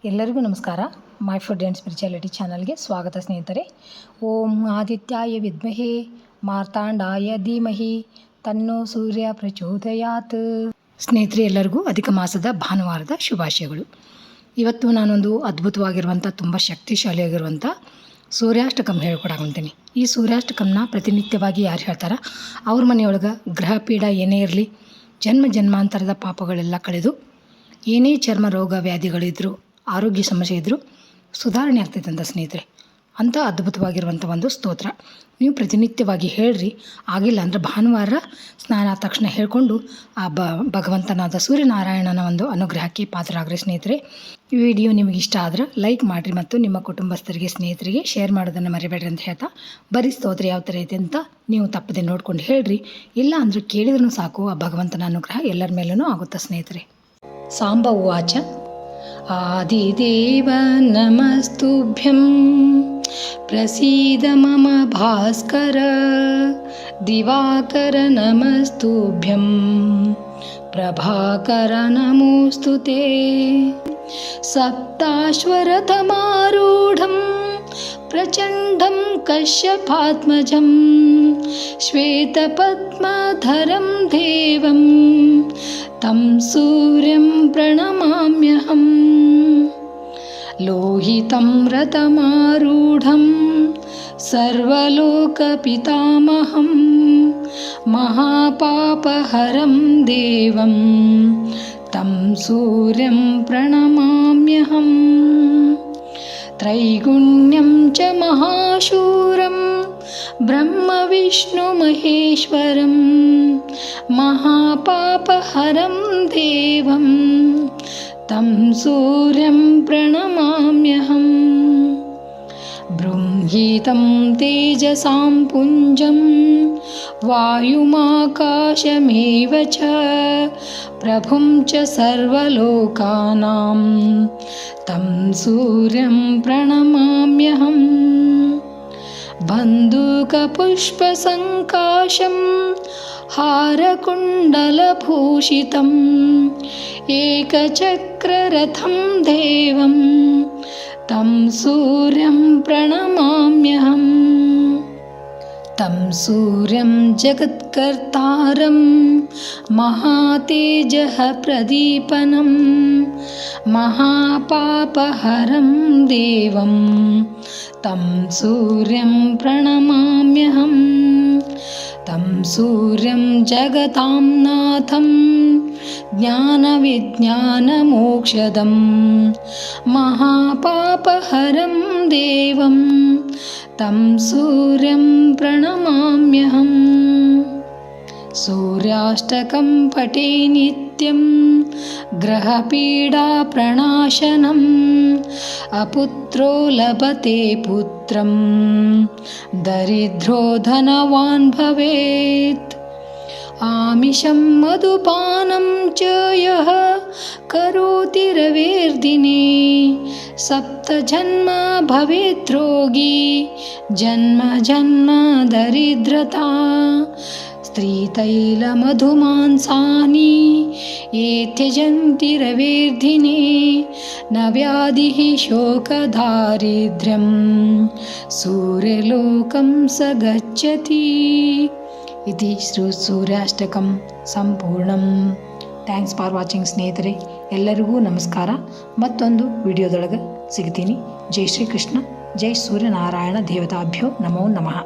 ಎಲ್ಲರಿಗೂ ನಮಸ್ಕಾರ. My food and spirituality ಚಾನಲ್ಗೆ ಸ್ವಾಗತ ಸ್ನೇಹಿತರೆ. ಓಂ ಆದಿತ್ಯಾಯ ವಿದ್ಮಹೇ ಮಾರ್ತಾಂಡಾಯ ಧೀಮಹಿ ತನ್ನೋ ಸೂರ್ಯ ಪ್ರಚೋದಯಾತ್. ಸ್ನೇಹಿತರೆ, ಎಲ್ಲರಿಗೂ ಅಧಿಕ ಮಾಸದ ಭಾನುವಾರದ ಶುಭಾಶಯಗಳು. ಇವತ್ತು ನಾನೊಂದು ಅದ್ಭುತವಾಗಿರುವಂಥ ತುಂಬ ಶಕ್ತಿಶಾಲಿಯಾಗಿರುವಂಥ ಸೂರ್ಯಾಷ್ಟಕಂ ಹೇಳ್ಕೊಡಾಕೊಂತೀನಿ. ಈ ಸೂರ್ಯಾಷ್ಟಕಂನ ಪ್ರತಿನಿತ್ಯವಾಗಿ ಯಾರು ಹೇಳ್ತಾರ ಅವ್ರ ಮನೆಯೊಳಗೆ ಗ್ರಹ ಪೀಡ ಏನೇ ಇರಲಿ, ಜನ್ಮ ಜನ್ಮಾಂತರದ ಪಾಪಗಳೆಲ್ಲ ಕಳೆದು ಏನೇ ಚರ್ಮ ರೋಗ ವ್ಯಾಧಿಗಳಿದ್ದರೂ, ಆರೋಗ್ಯ ಸಮಸ್ಯೆ ಇದ್ದರೂ ಸುಧಾರಣೆ ಆಗ್ತೈತಂತ ಸ್ನೇಹಿತರೆ. ಅಂಥ ಅದ್ಭುತವಾಗಿರುವಂಥ ಒಂದು ಸ್ತೋತ್ರ ನೀವು ಪ್ರತಿನಿತ್ಯವಾಗಿ ಹೇಳ್ರಿ. ಆಗಿಲ್ಲ ಅಂದರೆ ಭಾನುವಾರ ಸ್ನಾನ ಆದ ತಕ್ಷಣ ಹೇಳ್ಕೊಂಡು ಆ ಭಗವಂತನಾದ ಸೂರ್ಯನಾರಾಯಣನ ಒಂದು ಅನುಗ್ರಹಕ್ಕೆ ಪಾತ್ರರಾಗ್ರಿ ಸ್ನೇಹಿತರೆ. ಈ ವಿಡಿಯೋ ನಿಮಗೆ ಇಷ್ಟ ಆದ್ರೆ ಲೈಕ್ ಮಾಡಿರಿ ಮತ್ತು ನಿಮ್ಮ ಕುಟುಂಬಸ್ಥರಿಗೆ ಸ್ನೇಹಿತರಿಗೆ ಶೇರ್ ಮಾಡೋದನ್ನು ಮರಿಬೇಡ್ರಿ ಅಂತ ಹೇಳ್ತಾ, ಬರೀ ಸ್ತೋತ್ರ ಯಾವ ಥರ ಐತೆ ಅಂತ ನೀವು ತಪ್ಪದೆ ನೋಡ್ಕೊಂಡು ಹೇಳ್ರಿ. ಇಲ್ಲ ಅಂದರೆ ಕೇಳಿದ್ರೂ ಸಾಕು, ಆ ಭಗವಂತನ ಅನುಗ್ರಹ ಎಲ್ಲರ ಮೇಲೂ ಆಗುತ್ತೆ ಸ್ನೇಹಿತರೆ. ಸಾಂಬ ಉವಾಚ ಆದಿದೇವ ನಮಸ್ತುಭ್ಯಂ ಪ್ರಸೀದ ಮಮ ಭಾಸ್ಕರ ದಿವಾಕರ ನಮಸ್ತುಭ್ಯಂ ಪ್ರಭಾಕರ ನಮೋಸ್ತುತೆ ಸಪ್ತಾಶ್ವರಥಮಾರೂಢಂ ಪ್ರಚಂಡಂ ಕಶ್ಯಪಾತ್ಮಜಂ ಶ್ವೇತಪದ್ಮಧರಂ ದೇವಂ तं सूर्यं प्रणमाम्यहं लोहितं रथमारूढं सर्वलोकपितामहं महापापहरं देवं तं सूर्यं प्रणमाम्यहं त्रैगुण्यं च महाशूरं ब्रह्मविष्णुमहेश्वरं महापापहरं देवं तं सूर्यं प्रणमाम्यहं बृंहीतं तेजसां पुञ्जं वायुमाकाशमेव च प्रभुं च सर्वलोकानां तं सूर्यं प्रणमाम्यहं बन्दूकपुष्पसङ्काशं हारकुण्डलभूषितम् एकचक्ररथं देवं तं सूर्यं प्रणमाम्यहं तं सूर्यं जगत्कर्तारं महातेजः प्रदीपनं महापापहरं देवं तं सूर्यं प्रणमाम्यहं तं सूर्यं जगतां नाथं ज्ञानविज्ञानमोक्षदं महापापहरं देवं तं सूर्यं प्रणमाम्यहं सूर्याष्टकं पठे नित्यं ग्रहपीडाप्रणाशनम् अपुत्रो लभते पुत्रं दरिद्रो धनवान् भवेत् आमिषं मधुपानं च यः करोति रवेर्दिने सप्तजन्म भवेत् रोगी जन्म जन्म दरिद्रता स्त्रीतैलमधुमांसानि ये त्यजन्ति रवेर्दिने न व्याधिः शोकदारिद्र्यं सूर्यलोकं स गच्छति. इति ಸೂರ್ಯಾಷ್ಟಕಂ ಸಂಪೂರ್ಣಂ. ಥ್ಯಾಂಕ್ಸ್ ಫಾರ್ ವಾಚಿಂಗ್ ಸ್ನೇಹಿತರೆ. ಎಲ್ಲರಿಗೂ ನಮಸ್ಕಾರ. ಮತ್ತೊಂದು ವಿಡಿಯೋದೊಳಗೆ ಸಿಗ್ತೀನಿ. ಜೈ ಶ್ರೀಕೃಷ್ಣ. ಜೈ ಸೂರ್ಯನಾರಾಯಣ ದೇವತಾಭ್ಯೋ ನಮೋ ನಮಃ.